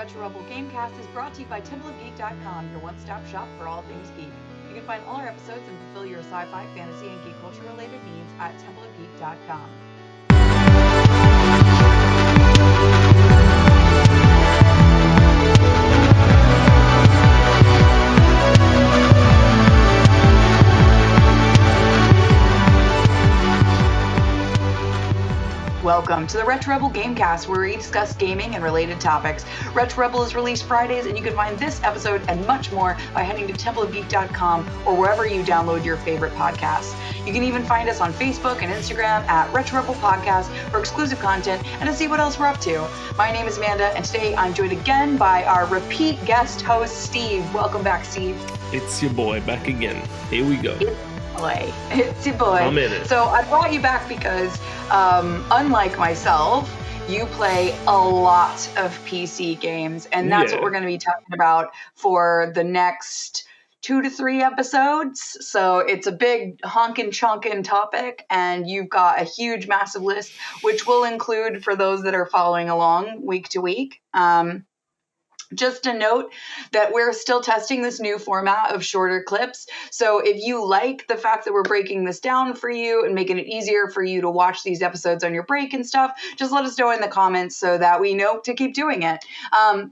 Retro Rebel Gamecast is brought to you by TempleofGeek.com, your one-stop shop for all things geek. You can find all our episodes and fulfill your sci-fi, fantasy, and geek culture-related needs at TempleofGeek.com. Welcome to the Retro Rebel Gamecast, where we discuss gaming and related topics. Retro Rebel is released Fridays, and you can find this episode and much more by heading to TempleofGeek.com or wherever you download your favorite podcasts. You can even find us on Facebook and Instagram at Retro Rebel Podcast for exclusive content and to see what else we're up to. My name is Amanda, and today I'm joined again by our repeat guest host, Steve. Welcome back, Steve. It's your boy back again. Here we go. It's your boy. I'm in it. So I brought you back because, unlike myself, you play a lot of PC games, and that's what we're going to be talking about for the next 2 to 3 episodes. So it's a big honkin' chonkin' topic, and you've got a huge, massive list, which will include for those that are following along week to week. Just a note that we're still testing this new format of shorter clips. So if you like the fact that we're breaking this down for you and making it easier for you to watch these episodes on your break and stuff, just let us know in the comments so that we know to keep doing it.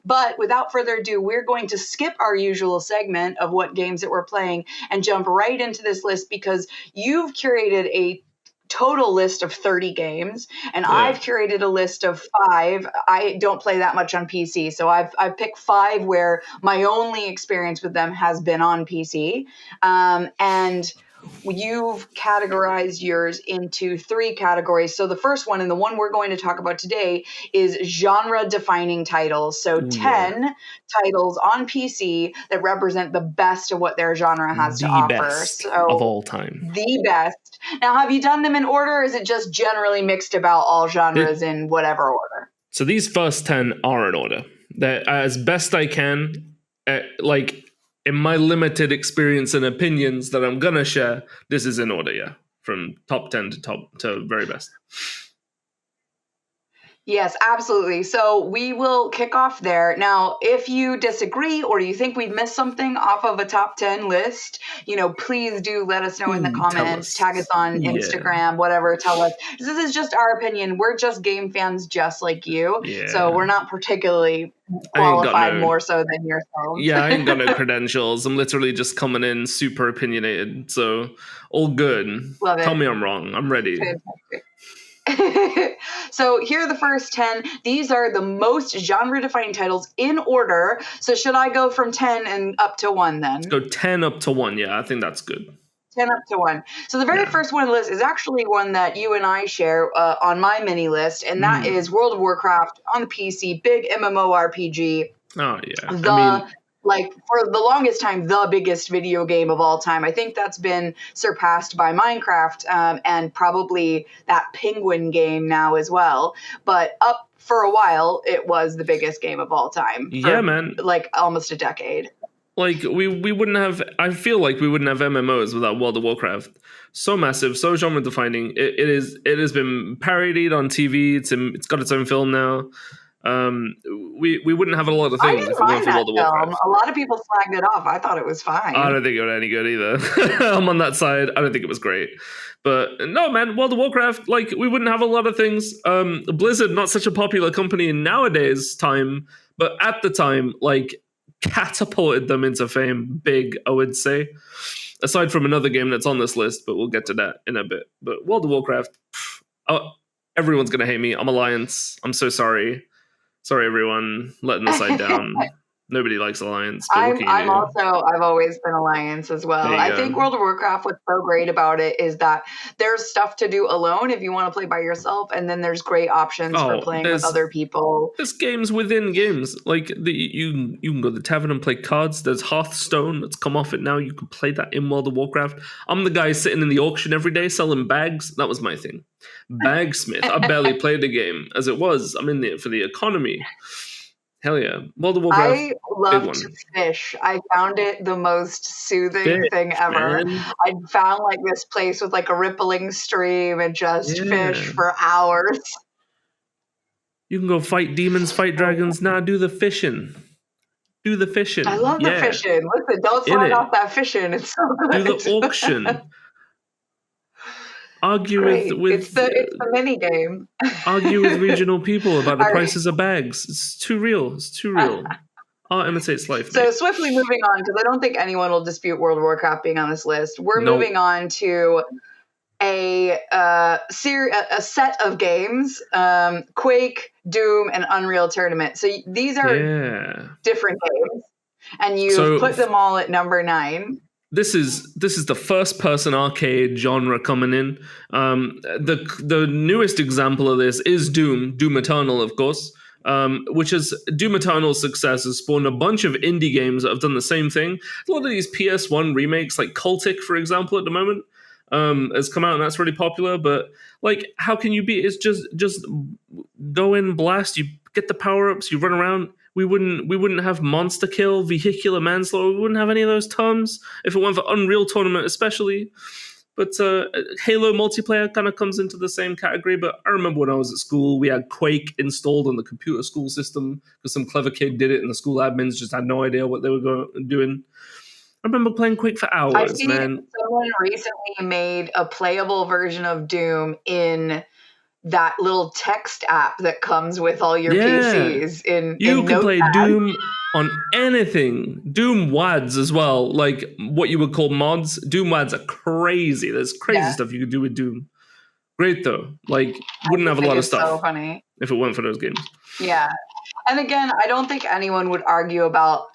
But without further ado, we're going to skip our usual segment of what games that we're playing and jump right into this list because you've curated a total list of 30 games, and I've curated a list of 5. I don't play that much on PC, so I've picked 5 where my only experience with them has been on PC. And you've categorized yours into 3 categories. So the first one, and the one we're going to talk about today, is genre-defining titles. So 10 titles on PC that represent the best of what their genre has to offer. Best so of all time. The best. Now, have you done them in order, or is it just generally mixed about all genres in whatever order? So these first 10 are in order. That as best I can, in my limited experience and opinions that I'm gonna share, this is in order, from top 10 to very best. Yes, absolutely. So we will kick off there. Now, if you disagree or you think we've missed something off of a top 10 list, please do let us know in the comments, tag us on Instagram, whatever, tell us. This is just our opinion. We're just game fans just like you. Yeah. So we're not particularly qualified more so than yourselves. Yeah, I ain't got no credentials. I'm literally just coming in super opinionated. So all good. Love it. Tell me I'm wrong. I'm ready. Fantastic. So here are the first 10. These are the most genre-defining titles in order. So should I go from 10 and up to 1 then? Let's go 10 up to 1. Yeah, I think that's good. 10 up to 1. So the very first one on the list is actually one that you and I share on my mini list, and that is World of Warcraft on the PC, big MMORPG. Oh, yeah. For the longest time, the biggest video game of all time. I think that's been surpassed by Minecraft and probably that Penguin game now as well. But up for a while, it was the biggest game of all time. Yeah, man. Almost a decade. We wouldn't have, I feel like we wouldn't have MMOs without World of Warcraft. So massive, so genre defining. It has been parodied on TV. It's got its own film now. We wouldn't have a lot of things if we went for World of Warcraft. A lot of people flagged it off. I thought it was fine. I don't think it was any good either. I'm on that side. I don't think it was great. But no, man, World of Warcraft, we wouldn't have a lot of things. Blizzard, not such a popular company in nowadays time, but at the time, catapulted them into fame big, I would say. Aside from another game that's on this list, but we'll get to that in a bit. But World of Warcraft, everyone's going to hate me. I'm Alliance. I'm so sorry. Sorry, everyone, letting the side down. Nobody likes Alliance. I've always been Alliance as well. I think World of Warcraft, what's so great about it is that there's stuff to do alone if you want to play by yourself, and then there's great options for playing with other people. There's games within games. You can go to the tavern and play cards. There's Hearthstone that's come off it now. You can play that in World of Warcraft. I'm the guy sitting in the auction every day selling bags. That was my thing. Bagsmith. I barely played the game as it was. I'm in there for the economy. Hell yeah. World of Warcraft. I love to fish. I found it the most soothing thing ever. Man. I found this place with a rippling stream and just fish for hours. You can go fight demons, fight dragons. Nah, do the fishing. Do the fishing. I love the fishing. Listen, don't slide off that fishing. It's so good. Do the auction. Argue Great. with it's the mini game. Argue with regional people about the prices of bags. It's too real. It's too real. Art imitates life. So swiftly moving on, because I don't think anyone will dispute World of Warcraft being on this list. We're moving on to a set of games: Quake, Doom, and Unreal Tournament. So these are different games, and you put them all at number 9. This is the first person arcade genre coming in. The newest example of this is Doom Eternal, of course. Which is Doom Eternal's success has spawned a bunch of indie games that have done the same thing. A lot of these PS1 remakes, like Cultic, for example, at the moment, has come out, and that's really popular. But like, how can you beat? It's just go in, blast, you get the power ups, you run around. We wouldn't have monster kill, vehicular manslaughter. We wouldn't have any of those terms if it went for Unreal Tournament, especially. But Halo multiplayer kind of comes into the same category. But I remember when I was at school, we had Quake installed on the computer school system because some clever kid did it, and the school admins just had no idea what they were doing. I remember playing Quake for hours, I've seen man. Someone recently made a playable version of Doom in that little text app that comes with all your PCs. You can play Doom on anything. Doom WADs as well, like what you would call mods. Doom WADs are crazy. There's crazy stuff you could do with Doom. Great though. Like, wouldn't have a lot of stuff so funny if it weren't for those games. Yeah. And again, I don't think anyone would argue about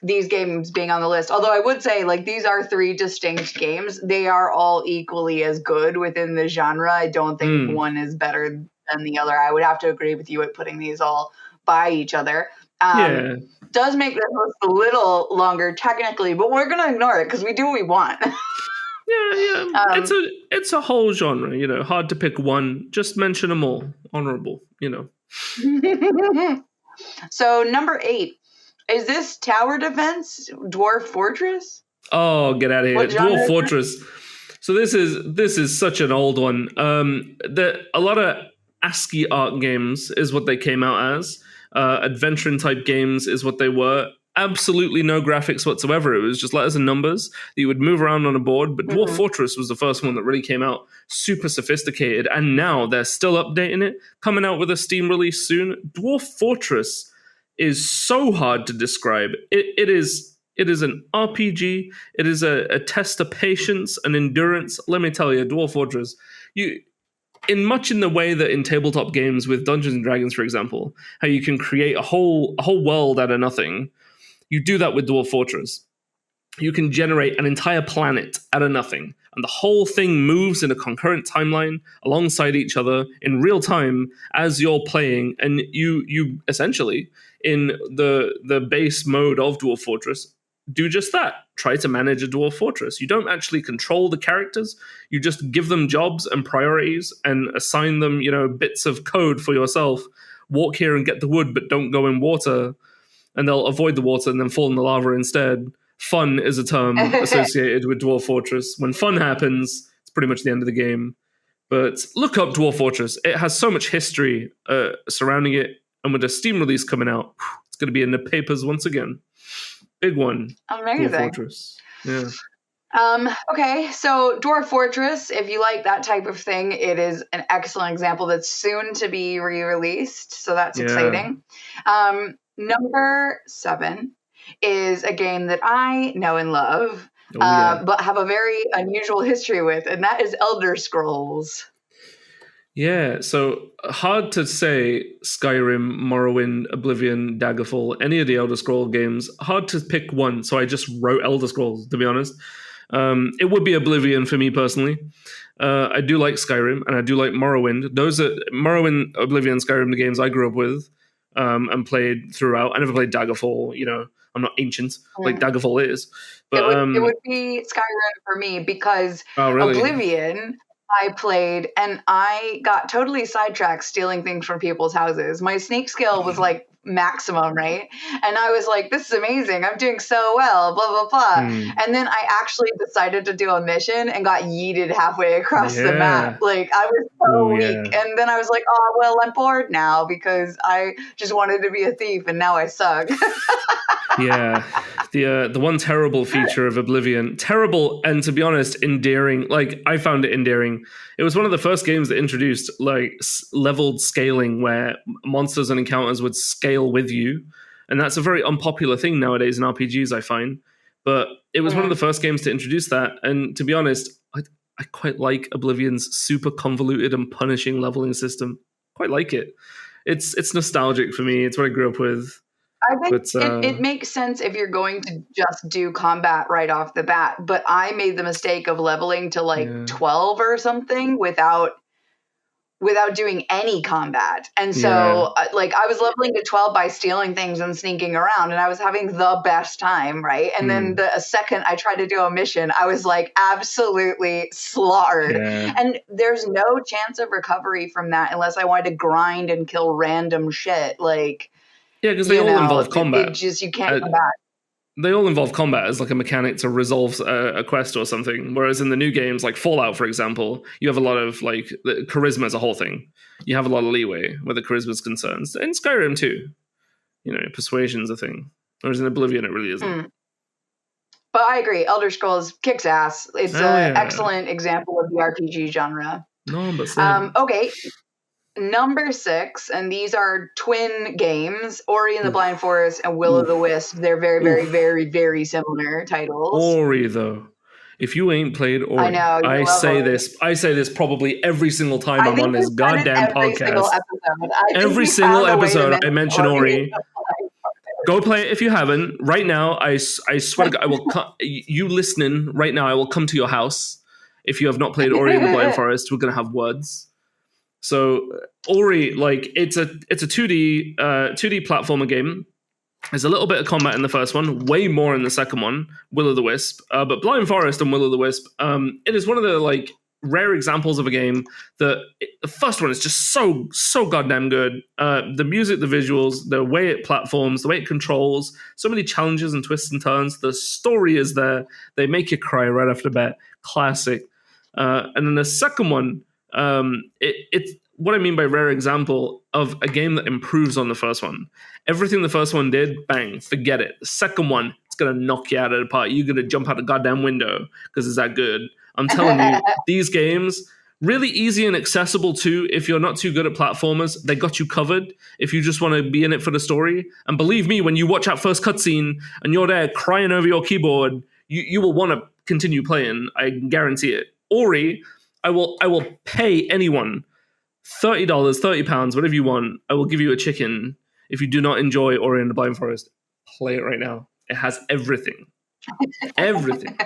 these games being on the list. Although I would say, like, these are 3 distinct games. They are all equally as good within the genre. I don't think one is better than the other. I would have to agree with you at putting these all by each other. Does make this list a little longer technically, but we're going to ignore it because we do what we want. It's a whole genre, you know, hard to pick one. Just mention them all. Honorable, you know. So number 8. Is this tower defense Dwarf Fortress? Oh, get out of here. Dwarf Fortress. So this is such an old one. A lot of ASCII art games is what they came out as. Adventuring type games is what they were. Absolutely no graphics whatsoever. It was just letters and numbers that you would move around on a board. But Dwarf Fortress was the first one that really came out super sophisticated. And now they're still updating it, coming out with a Steam release soon. Dwarf Fortress is so hard to describe. It is an RPG. It is a test of patience and endurance. Let me tell you, Dwarf Fortress, in the way that in tabletop games with Dungeons and Dragons, for example, how you can create a whole world out of nothing, you do that with Dwarf Fortress. You can generate an entire planet out of nothing, and the whole thing moves in a concurrent timeline alongside each other in real time as you're playing, and you essentially, in the base mode of Dwarf Fortress, do just that. Try to manage a Dwarf Fortress. You don't actually control the characters. You just give them jobs and priorities and assign them, you know, bits of code for yourself. Walk here and get the wood, but don't go in water. And they'll avoid the water and then fall in the lava instead. Fun is a term associated with Dwarf Fortress. When fun happens, it's pretty much the end of the game. But look up Dwarf Fortress. It has so much history surrounding it. And with a Steam release coming out, it's going to be in the papers once again. Big one. Amazing. Dwarf Fortress. Yeah. Okay, so Dwarf Fortress, if you like that type of thing, it is an excellent example that's soon to be re-released. So that's exciting. Number 7 is a game that I know and love, but have a very unusual history with, and that is Elder Scrolls. Yeah, so hard to say Skyrim, Morrowind, Oblivion, Daggerfall, any of the Elder Scrolls games. Hard to pick one, so I just wrote Elder Scrolls, to be honest. It would be Oblivion for me personally. I do like Skyrim, and I do like Morrowind. Those are Morrowind, Oblivion, Skyrim, the games I grew up with and played throughout. I never played Daggerfall, you know. I'm not ancient like Daggerfall is. But it would be Skyrim for me because Oblivion I played and I got totally sidetracked stealing things from people's houses. My snake skill was like maximum, right? And I was like, this is amazing. I'm doing so well, blah, blah, blah. And then I actually decided to do a mission and got yeeted halfway across the map. Like, I was so weak. Yeah. And then I was like, oh, well, I'm bored now because I just wanted to be a thief and now I suck. Yeah. The one terrible feature of Oblivion, terrible and to be honest, endearing. Like, I found it endearing. It was one of the first games that introduced like leveled scaling where monsters and encounters would scale with you. And that's a very unpopular thing nowadays in RPGs, I find. But it was one of the first games to introduce that. And to be honest, I quite like Oblivion's super convoluted and punishing leveling system. Quite like it. It's nostalgic for me. It's what I grew up with. I think it makes sense if you're going to just do combat right off the bat. But I made the mistake of leveling to like 12 or something without doing any combat. And so like I was leveling to 12 by stealing things and sneaking around, and I was having the best time, right? And then the second I tried to do a mission, I was like absolutely slaughtered. And there's no chance of recovery from that unless I wanted to grind and kill random shit. Like, yeah, because they all involve combat. It just, you can't come back. They all involve combat as like a mechanic to resolve a quest or something. Whereas in the new games, like Fallout, for example, you have a lot of like charisma as a whole thing. You have a lot of leeway where the charisma is concerned. In Skyrim too, persuasion's a thing. Whereas in Oblivion, it really isn't. But I agree, Elder Scrolls kicks ass. It's an excellent example of the RPG genre. No, but same. Okay. Number 6, and these are twin games, Ori and the Blind Forest and Will of the Wisp. They're very, very, very, very similar titles. Ori, though. If you ain't played Ori, I know, I say this probably every single time I'm on this goddamn podcast. Every single episode I mention Ori. Go play it if you haven't. Right now, I swear to God, I will you listening right now, I will come to your house. If you have not played Ori and the Blind Forest, we're going to have words. So Ori, like it's a 2D platformer game. There's a little bit of combat in the first one, way more in the second one, Will of the Wisp. But Blind Forest and Will of the Wisp, it is one of the like rare examples of a game that the first one is just so goddamn good. The music, the visuals, the way it platforms, the way it controls, so many challenges and twists and turns. The story is there. They make you cry right off the bat. Classic. And then the second one, it's what I mean by rare example of a game that improves on the first one. Everything the first one did, bang, forget it. The second one, it's going to knock you out of the park. You're going to jump out the goddamn window because it's that good. I'm telling you, these games, really easy and accessible too. If you're not too good at platformers, they got you covered. If you just want to be in it for the story. And believe me, when you watch that first cutscene and you're there crying over your keyboard, you will want to continue playing. I guarantee it. Ori, I will pay anyone $30, £30, whatever you want. I will give you a chicken if you do not enjoy Ori and the Blind Forest. Play it right now. It has everything. Everything.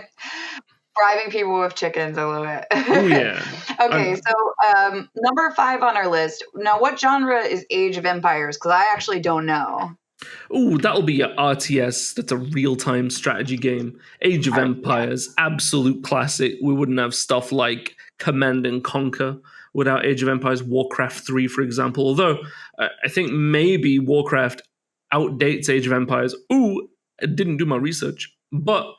Bribing people with chickens, I love it. Oh, yeah. Okay, so number 5 on our list. Now, what genre is Age of Empires? Because I actually don't know. Oh, that'll be your RTS. That's a real-time strategy game. Age of Empires, absolute classic. We wouldn't have stuff like Command and Conquer without Age of Empires. Warcraft 3, for example. Although, I think maybe Warcraft outdates Age of Empires. Ooh, I didn't do my research. But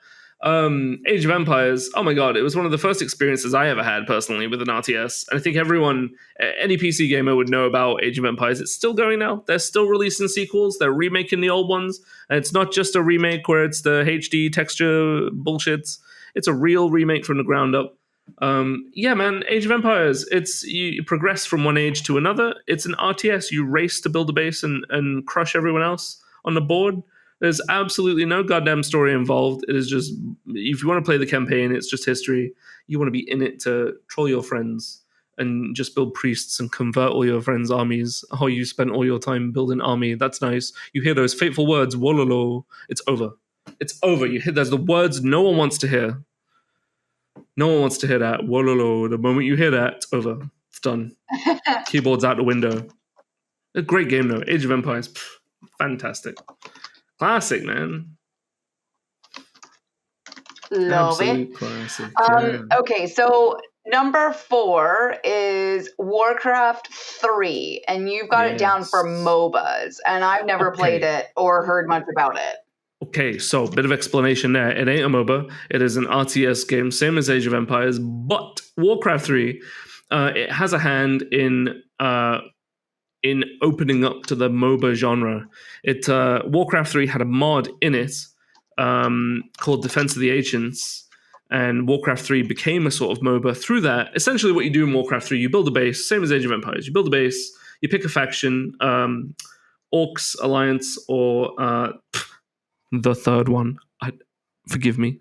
Age of Empires, oh my God, it was one of the first experiences I ever had personally with an RTS. And I think everyone, any PC gamer would know about Age of Empires. It's still going now. They're still releasing sequels. They're remaking the old ones. And it's not just a remake where it's the HD texture bullshits. It's a real remake from the ground up. Yeah, man, Age of Empires, you progress from one age to another. It's an RTS. You race to build a base and crush everyone else on the board. There's absolutely no goddamn story involved. It is just, if you want to play the campaign, it's just history. You want to be in it to troll your friends and just build priests and convert all your friends' armies. Oh, you spent all your time building army. That's nice. You hear those fateful words, wololo. It's over. It's over. You hear, there's the words no one wants to hear. No one wants to hear that. Wololo. The moment you hear that, it's over. It's done. Keyboard's out the window. A great game, though. Age of Empires. Fantastic. Classic, man. Love Absolute it. Classic. Okay, so Number 4 is Warcraft 3, and you've got it down for MOBAs, and I've never played it or heard much about it. Okay, so bit of explanation there. It ain't a MOBA. It is an RTS game, same as Age of Empires, but Warcraft 3, it has a hand in opening up to the MOBA genre. Warcraft 3 had a mod in it called Defense of the Ancients, and Warcraft 3 became a sort of MOBA through that. Essentially what you do in Warcraft 3, you build a base, same as Age of Empires. You build a base, you pick a faction, Orcs, Alliance, or the third one. Forgive me.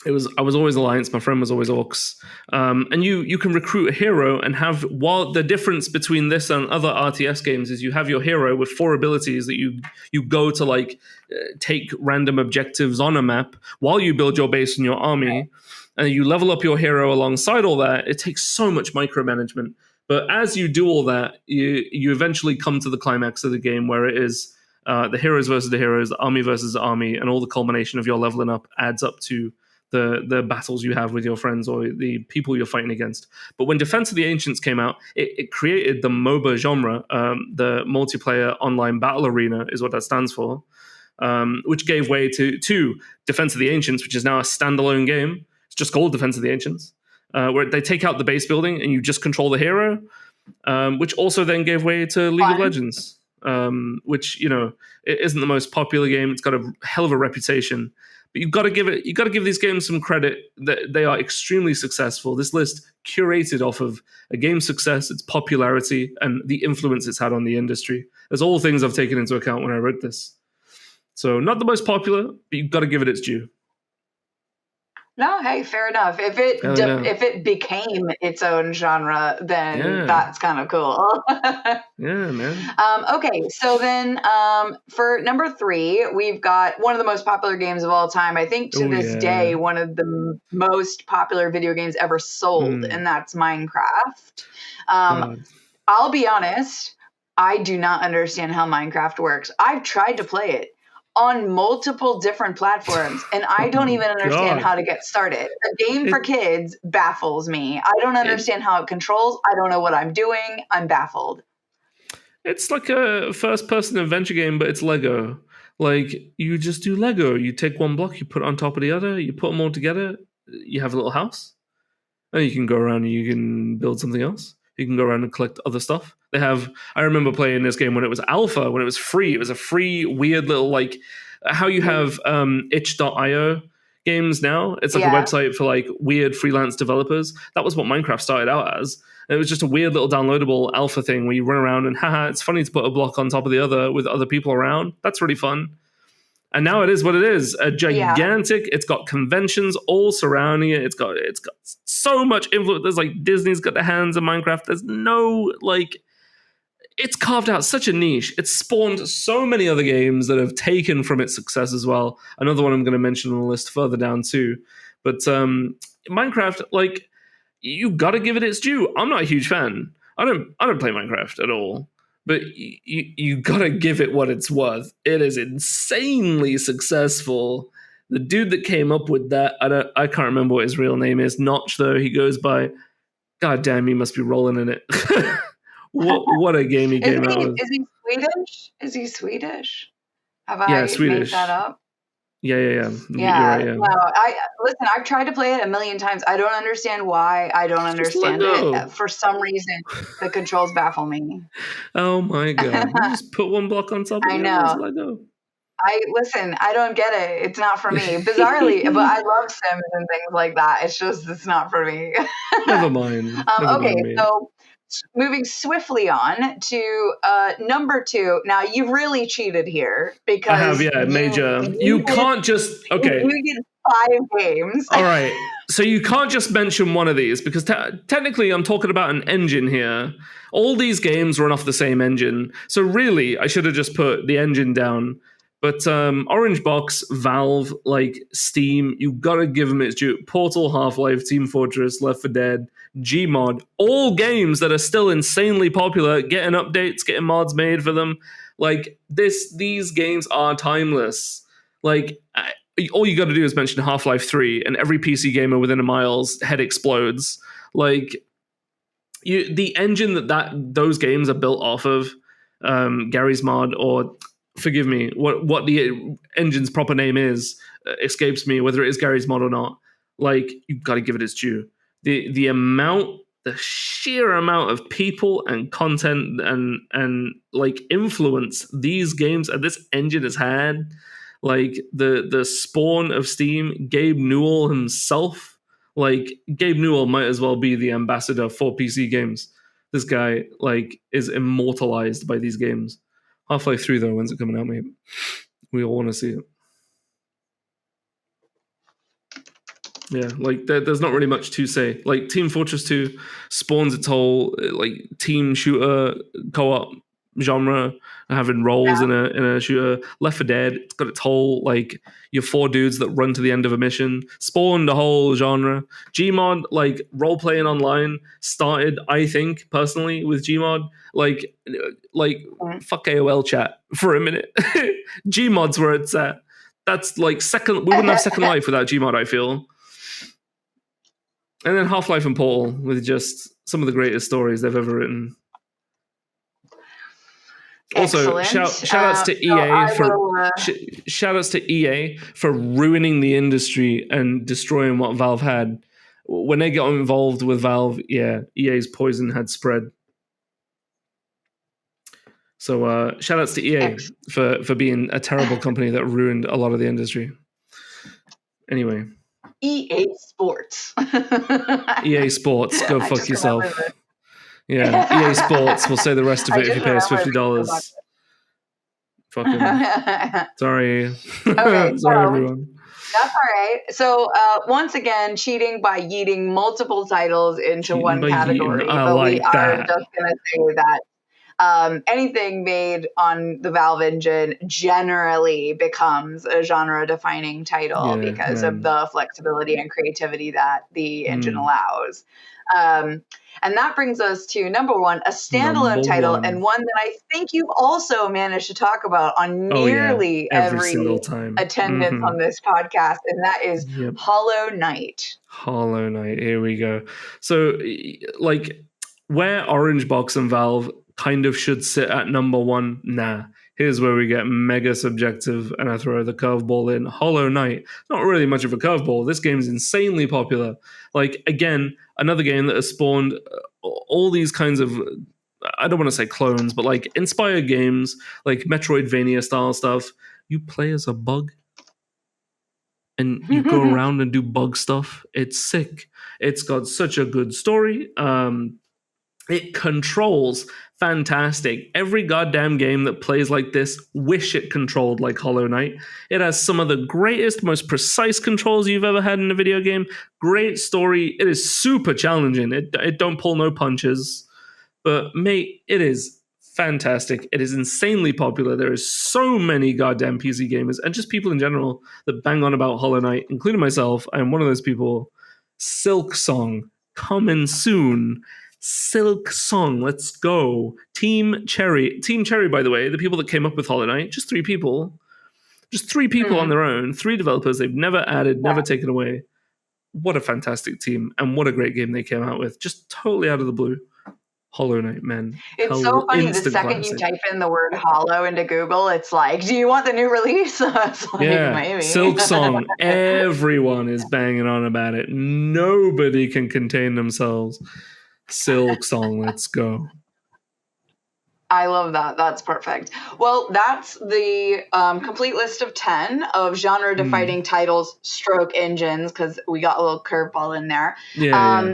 I was always Alliance. My friend was always Orcs, and you can recruit a hero and have. While the difference between this and other RTS games is you have your hero with 4 abilities that you go to take random objectives on a map while you build your base and your army, and you level up your hero alongside all that. It takes so much micromanagement, but as you do all that, you eventually come to the climax of the game where it is the heroes versus the heroes, the army versus the army, and all the culmination of your leveling up adds up to the battles you have with your friends or the people you're fighting against. But when Defense of the Ancients came out, it created the MOBA genre. The multiplayer online battle arena is what that stands for, which gave way to Defense of the Ancients, which is now a standalone game. It's just called Defense of the Ancients, where they take out the base building and you just control the hero, which also then gave way to League of Legends, which, it isn't the most popular game. It's got a hell of a reputation. But you've got to give these games some credit that they are extremely successful. This list curated off of a game's success, its popularity, and the influence it's had on the industry. There's all things I've taken into account when I wrote this. So not the most popular, but you've got to give it its due. No, hey, fair enough. If it became its own genre, then that's kind of cool. Yeah, man. Okay, so then for number 3, we've got one of the most popular games of all time. I think to this day, one of the most popular video games ever sold, and that's Minecraft. I'll be honest, I do not understand how Minecraft works. I've tried to play it on multiple different platforms, and I don't even understand how to get started. A game for kids baffles me. I don't understand how it controls. I don't know what I'm doing. I'm baffled. It's like a first-person adventure game, but it's Lego. Like, you just do Lego. You take one block, you put it on top of the other, you put them all together, you have a little house, and you can go around and you can build something else. You can go around and collect other stuff. I remember playing this game when it was alpha, when it was free. It was a free, weird little, how you have itch.io games now. It's like a website for weird freelance developers. That was what Minecraft started out as. It was just a weird little downloadable alpha thing where you run around and, it's funny to put a block on top of the other with other people around. That's really fun. And now it is what it is. A gigantic, it's got conventions all surrounding it. It's got so much influence. There's Disney's got their hands in Minecraft. There's no it's carved out such a niche. It's spawned so many other games that have taken from its success as well. Another one I'm going to mention on the list further down too. But Minecraft, you got to give it its due. I'm not a huge fan. I don't play Minecraft at all. But you gotta give it what it's worth. It is insanely successful. The dude that came up with that, I can't remember what his real name is. Notch, though, he goes by. God damn, he must be rolling in it. what a game he came out with. Is he Swedish? Is he Swedish? Have I made that up? Yeah. You're right, yeah. No, listen, I've tried to play it a million times. I don't understand why. I don't understand it. For some reason, the controls baffle me. Oh my god! You just put one block on top of the other. Lego. I don't get it. It's not for me. Bizarrely, but I love Sims and things like that. It's not for me. Never mind. So moving swiftly on to number 2. Now you've really cheated here because I have, major. You can't just You get 5 games. All right, so you can't just mention one of these because technically I'm talking about an engine here. All these games run off the same engine, so really I should have just put the engine down. But Orange Box, Valve, Steam, you gotta give them its due. Portal, Half-Life, Team Fortress, Left 4 Dead, Gmod, all games that are still insanely popular, getting updates, getting mods made for them. These games are timeless. all you got to do is mention Half-Life 3, and every PC gamer within a mile's head explodes. Like, the engine that those games are built off of, Gary's Mod, or forgive me, what the engine's proper name is, escapes me, whether it is Gary's Mod or not. Like, you've got to give it its due. The sheer amount of people and content and like influence these games and this engine has had. Like, the spawn of Steam, Gabe Newell himself. Like, Gabe Newell might as well be the ambassador for PC games. This guy, like, is immortalized by these games. Half-Life 3, though, when's it coming out, mate? We all want to see it. Yeah, like, there's not really much to say. Like, Team Fortress 2 spawns its whole, like, team shooter co-op genre, having roles in a shooter. Left 4 Dead, it's got its whole, like, your 4 dudes that run to the end of a mission, spawned a whole genre. Gmod, like, role-playing online started, I think, personally, with Gmod. Like fuck AOL chat for a minute. Gmod's where it's at. That's, like, we wouldn't have Second Life without Gmod, I feel. And then Half-Life and Portal, with just some of the greatest stories they've ever written. Also, shout-outs to EA shout-outs to EA for ruining the industry and destroying what Valve had. When they got involved with Valve, EA's poison had spread. So shout-outs to EA for being a terrible company that ruined a lot of the industry. Anyway. EA Sports. EA Sports, go fuck yourself. Yeah, EA Sports will say the rest of it if you pay us $50. Fucking sorry. Okay, sorry, everyone. That's all right. So once again, cheating by yeeting multiple titles into one category. But we are just going to say that anything made on the Valve engine generally becomes a genre-defining title because of the flexibility and creativity that the engine allows. And that brings us to number one, a standalone title, and one that I think you've also managed to talk about on nearly every single time attendance on this podcast, and that is Hollow Knight. Hollow Knight, here we go. So, like, where Orange Box and Valve kind of should sit at number one, here's where we get mega subjective, and I throw the curveball in. Hollow Knight, not really much of a curveball. This game is insanely popular. Like, again, another game that has spawned all these kinds of, I don't want to say clones, but like inspired games, like Metroidvania style stuff. You play as a bug and you go around and do bug stuff. It's sick. It's got such a good story. It controls fantastic. Every goddamn game that plays like this wish it controlled like Hollow Knight. It has some of the greatest, most precise controls you've ever had in a video game. Great story. It is super challenging. It don't pull no punches. But mate, it is fantastic. It is insanely popular. There is so many goddamn PC gamers and just people in general that bang on about Hollow Knight, including myself. I am one of those people. Silk Song, coming soon. Silk Song, let's go. Team Cherry, by the way, the people that came up with Hollow Knight, just 3 people. Just 3 people on their own, 3 developers they've never added, never taken away. What a fantastic team, and what a great game they came out with. Just totally out of the blue. Hollow Knight, man. It's so funny, the second you type in the word hollow into Google, it's like, do you want the new release? It's like, maybe. Silk Song. Everyone is banging on about it. Nobody can contain themselves. Silk Song, let's go. I love that. That's perfect. Well, that's the complete list of 10 of genre-defining titles stroke engines, because we got a little curveball in there.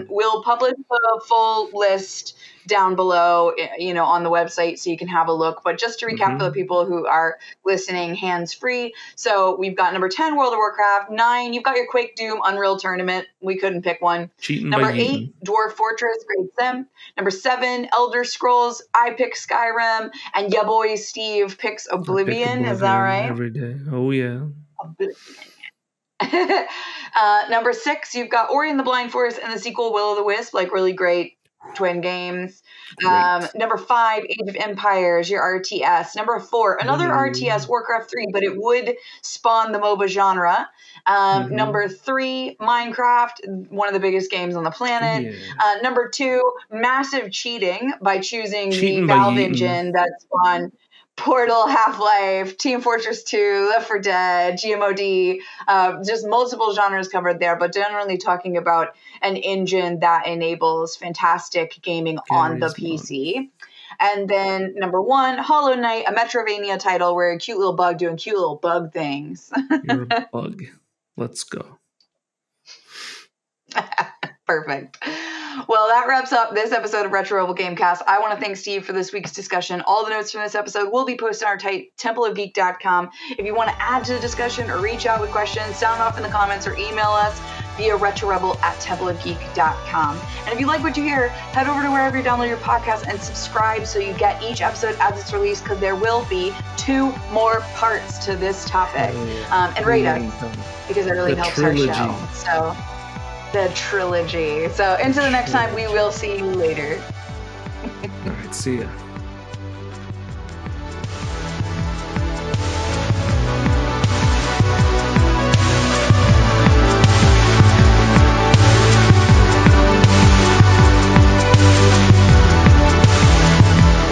We'll publish the full list down below, on the website so you can have a look. But just to recap for the people who are listening hands-free. So we've got number 10, World of Warcraft. 9, you've got your Quake, Doom, Unreal Tournament. We couldn't pick one. Number 8, Dwarf Fortress, Great Sim. Number 7, Elder Scrolls. I pick Skyrim. And ya boy Steve picks Oblivion. Is that right? Every day. Oh, yeah. Number 6, you've got Ori and the Blind Forest and the sequel Will o' the Wisp. Like, really great twin games. Number 5, Age of Empires, your RTS. Number 4, another RTS, Warcraft 3, but it would spawn the MOBA genre. Number 3, Minecraft, one of the biggest games on the planet. Number 2, massive cheating by choosing the Valve engine that spawned Portal, Half-Life, Team Fortress 2, Left 4 Dead, Gmod, just multiple genres covered there, but generally talking about an engine that enables fantastic gaming on the PC. And then number 1, Hollow Knight, a Metrovania title where a cute little bug doing cute little bug things. You're a bug. Let's go. Perfect. Well, that wraps up this episode of Retro Rebel Gamecast. I want to thank Steve for this week's discussion. All the notes from this episode will be posted on our site, templeofgeek.com. If you want to add to the discussion or reach out with questions, sound off in the comments or email us via retrorebel@templeofgeek.com. And if you like what you hear, head over to wherever you download your podcast and subscribe so you get each episode as it's released, because there will be 2 more parts to this topic. And rate us, because it really helps our show. So, the trilogy. So until the next time, we will see you later. All right, see ya.